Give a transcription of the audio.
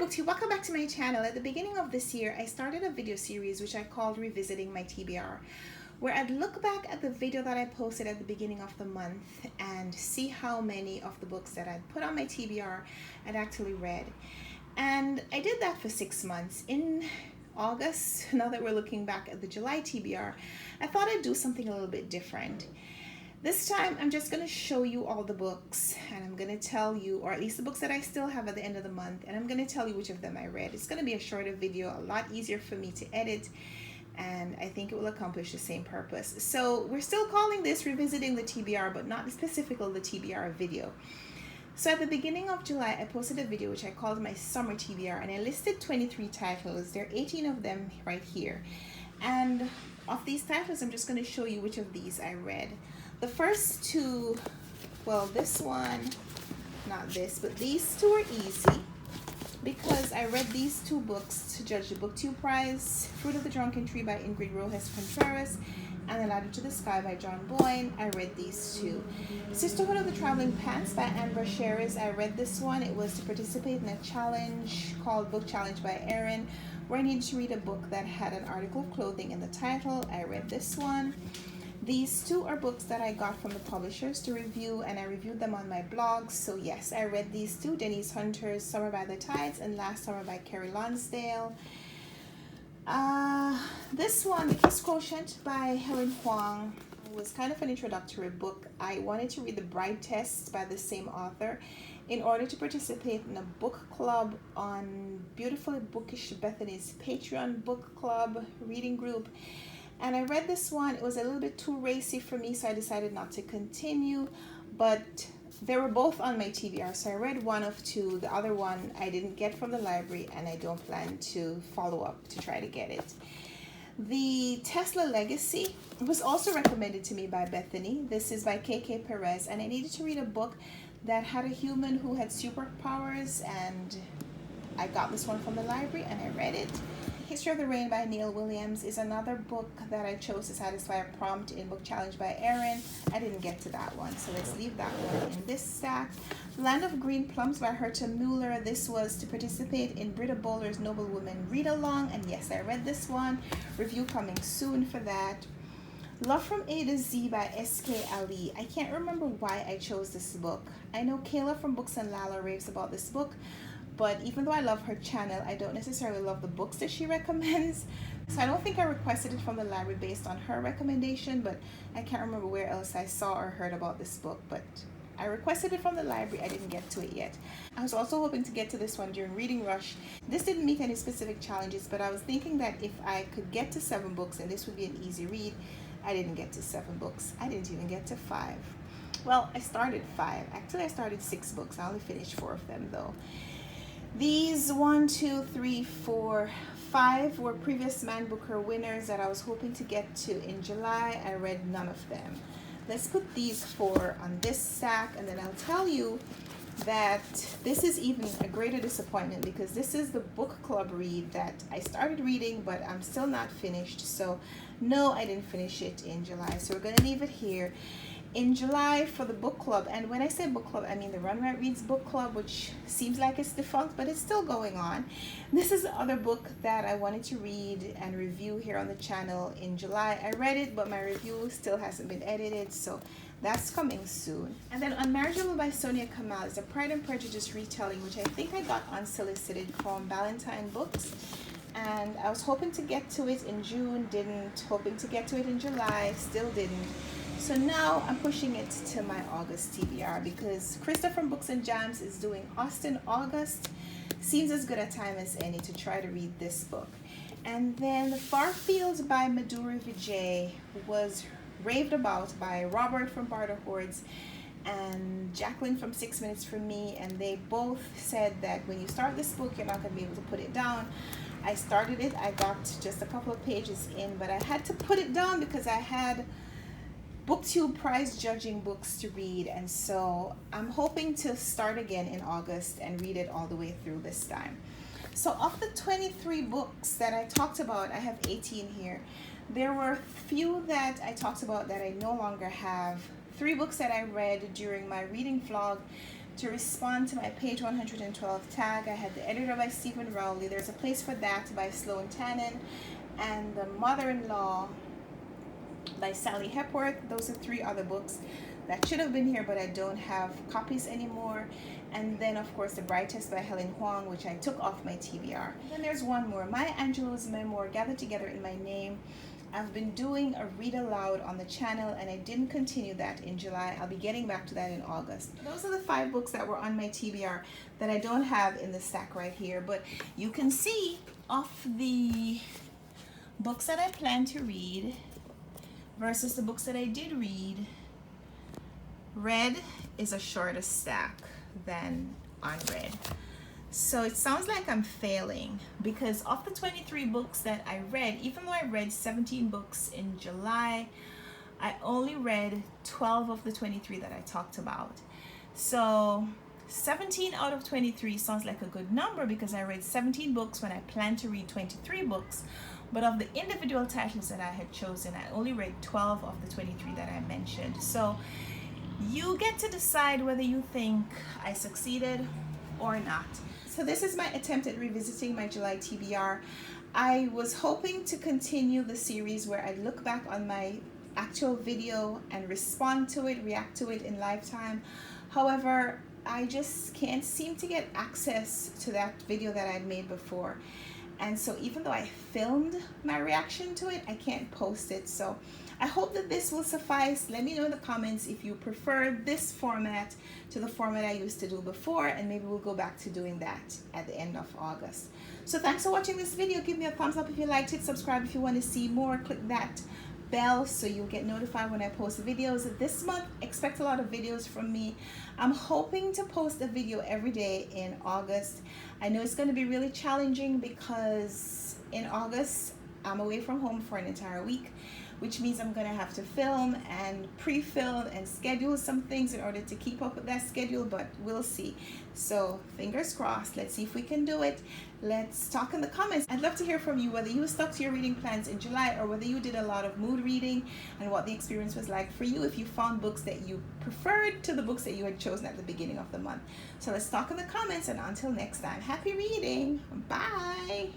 BookTube, welcome back to my channel. At the beginning of this year, I started a video series which I called Revisiting My TBR, where I'd look back at the video that I posted at the beginning of the month and see how many of the books that I'd put on my TBR I'd actually read. And I did that for 6 months. In August, now that we're looking back at the July TBR, I thought I'd do something a little bit different. This time, I'm just going to show you all the books, and I'm going to tell you, or at least the books that I still have at the end of the month, and I'm going to tell you which of them I read. It's going to be a shorter video, a lot easier for me to edit, and I think it will accomplish the same purpose. So we're still calling this Revisiting the TBR, but not specifically the TBR video. So at the beginning of July, I posted a video which I called my Summer TBR, and I listed 23 titles. There are 18 of them right here. And of these titles, I'm just going to show you which of these I read. The first two, well, this one, not this, but these two are easy because I read these two books to judge the BookTube Prize: Fruit of the Drunken Tree by Ingrid Rojas Contreras and The Ladder to the Sky by John Boyne. I read these two. Sisterhood of the Traveling Pants by Anne Brashears. I read this one. It was to participate in a challenge called Book Challenge by Erin, where I needed to read a book that had an article of clothing in the title. I read this one. These two are books that I got from the publishers to review, and I reviewed them on my blog. So yes, I read these two: Denise Hunter's Summer by the Tides and Last Summer by Carrie Lonsdale. This one, The Kiss Quotient by Helen Huang, was kind of an introductory book. I wanted to read The Bride Test by the same author in order to participate in a book club on Beautifully Bookish Bethany's Patreon book club reading group. And I read this one. It was a little bit too racy for me, so I decided not to continue. But they were both on my TBR, so I read one of two. The other one I didn't get from the library, and I don't plan to follow up to try to get it. The Tesla Legacy was also recommended to me by Bethany. This is by KK Perez, and I needed to read a book that had a human who had superpowers, and I got this one from the library and I read it. History of the Rain by Neil Williams is another book that I chose to satisfy a prompt in Book Challenge by Erin. I didn't get to that one, so let's leave that one in this stack. Land of Green Plums by Herta Mueller. This was to participate in Britta Bowler's Noble Women Read Along, and yes, I read this one. Review coming soon for that. Love from A to Z by S.K. Ali. I can't remember why I chose this book. I know Kayla from Books and Lala raves about this book, but even though I love her channel, I don't necessarily love the books that she recommends. So I don't think I requested it from the library based on her recommendation, but I can't remember where else I saw or heard about this book. But I requested it from the library. I didn't get to it yet. I was also hoping to get to this one during Reading Rush. This didn't meet any specific challenges, but I was thinking that if I could get to 7 books and this would be an easy read. I didn't get to 7 books. I didn't even get to 5. Well, I started 5. Actually, I started 6 books. I only finished 4 of them though. These 1, 2, 3, 4, 5 were previous Man Booker winners that I was hoping to get to in July. I read none of them. Let's put these 4 on this stack, and then I'll tell you that this is even a greater disappointment because this is the book club read that I started reading, but I'm still not finished. So no, I didn't finish it in July. So we're going to leave it here. In July for the book club, and when I say book club, I mean the Runwright Reads book club, which seems like it's defunct, but it's still going on. This is the other book that I wanted to read and review here on the channel in July. I read it, but my review still hasn't been edited, so that's coming soon. And then Unmarriageable by Sonia Kamal is a Pride and Prejudice retelling, which I think I got unsolicited from Ballantine Books. And I was hoping to get to it in June, didn't. Hoping to get to it in July, still didn't. So now I'm pushing it to my August TBR because Krista from Books and Jams is doing Austen August. Seems as good a time as any to try to read this book. And then The Far Fields by Madhuri Vijay was raved about by Robert from Barter Hordes and Jacqueline from 6 Minutes From Me, and they both said that when you start this book, you're not going to be able to put it down. I started it, I got just a couple of pages in, but I had to put it down because I had BookTube Prize judging books to read, and so I'm hoping to start again in August and read it all the way through this time. So of the 23 books that I talked about, I have 18 here. There were few that I talked about that I no longer have. 3 books that I read during my reading vlog, to respond to my page 112 tag. I had The Editor by Stephen Rowley, There's a Place for That by Sloan Tannen, and The Mother-in-Law by Sally Hepworth. Those are 3 other books that should have been here, but I don't have copies anymore. And then, of course, The Bride Test by Helen Huang, which I took off my TBR. Then there's one more, Maya Angelou's memoir, Gathered Together in My Name. I've been doing a read aloud on the channel, and I didn't continue that in July. I'll be getting back to that in August. Those are the 5 books that were on my TBR that I don't have in the stack right here, but you can see off the books that I plan to read versus the books that I did read, red is a shorter stack than unread. So it sounds like I'm failing, because of the 23 books that I read, even though I read 17 books in July, I only read 12 of the 23 that I talked about. So 17 out of 23 sounds like a good number, because I read 17 books when I planned to read 23 books. But of the individual titles that I had chosen, I only read 12 of the 23 that I mentioned. So you get to decide whether you think I succeeded or not. So this is my attempt at revisiting my July TBR. I was hoping to continue the series where I'd look back on my actual video and respond to it, react to it in live time. However, I just can't seem to get access to that video that I'd made before. And so even though I filmed my reaction to it, I can't post it. So I hope that this will suffice. Let me know in the comments if you prefer this format to the format I used to do before, and maybe we'll go back to doing that at the end of August. So thanks for watching this video. Give me a thumbs up if you liked it. Subscribe if you want to see more. Click that bell so you'll get notified when I post videos. This month, expect a lot of videos from me. I'm hoping to post a video every day in August. I know it's going to be really challenging because in August I'm away from home for an entire week, which means I'm going to have to film and pre-film and schedule some things in order to keep up with that schedule, but we'll see. So fingers crossed. Let's see if we can do it. Let's talk in the comments. I'd love to hear from you, whether you stuck to your reading plans in July or whether you did a lot of mood reading, and what the experience was like for you, if you found books that you preferred to the books that you had chosen at the beginning of the month. So let's talk in the comments, and until next time, happy reading. Bye.